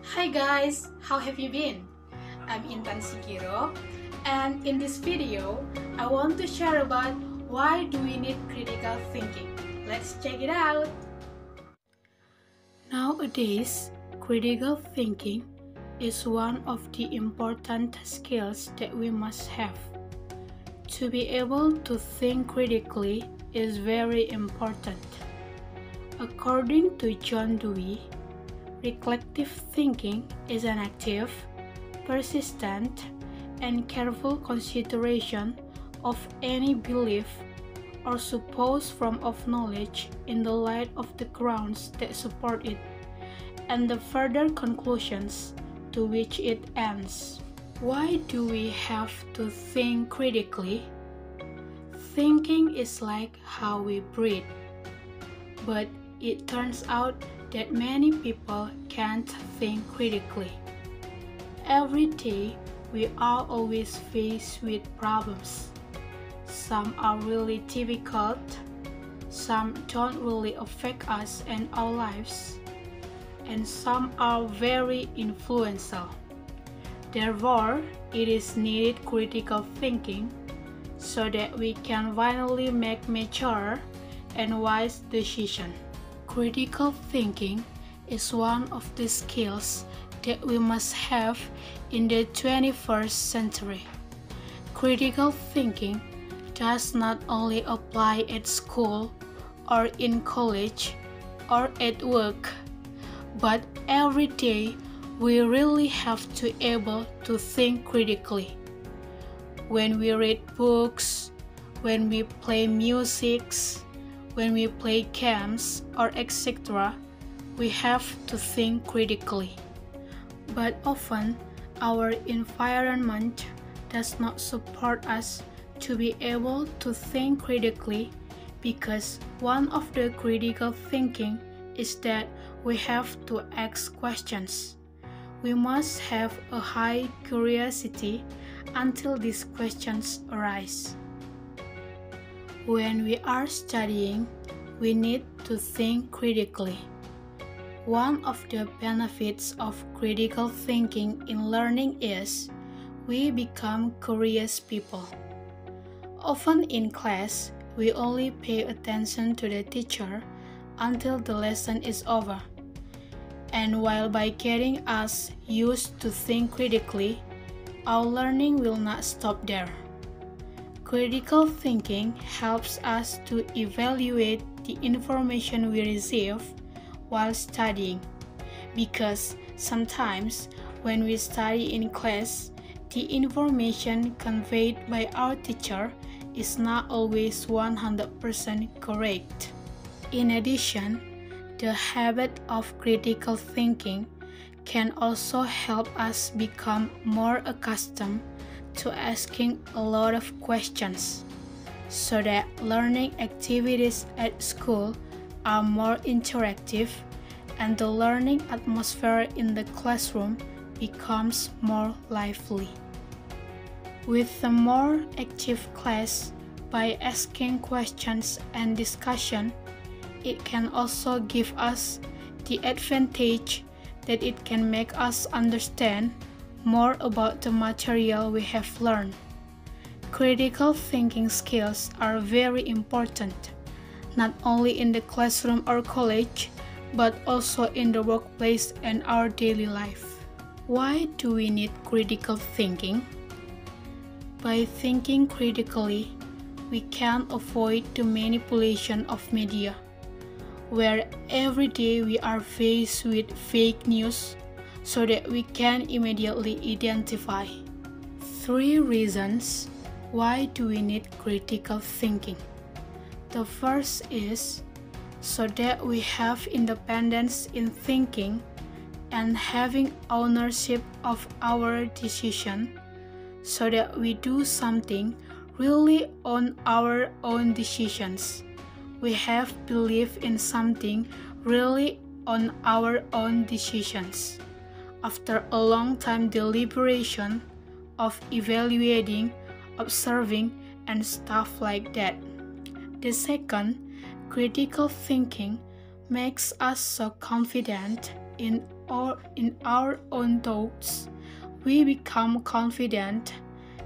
Hi guys, how have you been? I'm INTAN SIGIRO, and in this video, I want to share about why do we need critical thinking. Let's check it out. Nowadays, critical thinking is one of the important skills that we must have. To be able to think critically is very important. According to John Dewey, reflective thinking is an active, persistent, and careful consideration of any belief or supposed form of knowledge in the light of the grounds that support it, and the further conclusions to which it ends. Why do we have to think critically? Thinking is like how we breathe, but it turns out that many people can't think critically. Every day, we are always faced with problems. Some are really difficult, some don't really affect us and our lives, and some are very influential. Therefore, it is needed critical thinking so that we can finally make mature and wise decisions. Critical thinking is one of the skills that we must have in the 21st century. Critical thinking does not only apply at school or in college or at work, but every day we really have to be able to think critically. When we read books, when we play music, when we play games, or etc., we have to think critically. But often, our environment does not support us to be able to think critically because one of the critical thinking is that we have to ask questions. We must have a high curiosity until these questions arise. When we are studying, we need to think critically. One of the benefits of critical thinking in learning is we become curious people. Often in class, we only pay attention to the teacher until the lesson is over. And while by getting us used to think critically, our learning will not stop there. Critical thinking helps us to evaluate the information we receive while studying, because sometimes when we study in class, the information conveyed by our teacher is not always 100% correct. In addition, the habit of critical thinking can also help us become more accustomed to asking a lot of questions, so that learning activities at school are more interactive and the learning atmosphere in the classroom becomes more lively. With a more active class, by asking questions and discussion, it can also give us the advantage that it can make us understand more about the material we have learned. Critical thinking skills are very important, not only in the classroom or college, but also in the workplace and our daily life. Why do we need critical thinking? By thinking critically, we can avoid the manipulation of media, where every day we are faced with fake news, so that we can immediately identify. 3 reasons why do we need critical thinking. The first is so that we have independence in thinking and having ownership of our decision, so that we do something really on our own decisions. We have belief in something really on our own decisions. After a long time deliberation of evaluating, observing, and stuff like that. The second, critical thinking makes us so confident in our own thoughts, we become confident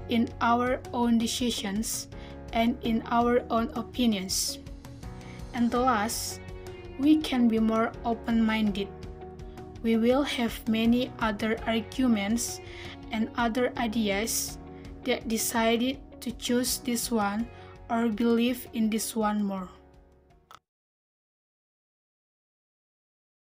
in our own decisions and in our own opinions. And the last, we can be more open-minded. We will have many other arguments and other ideas that decided to choose this one or believe in this one more.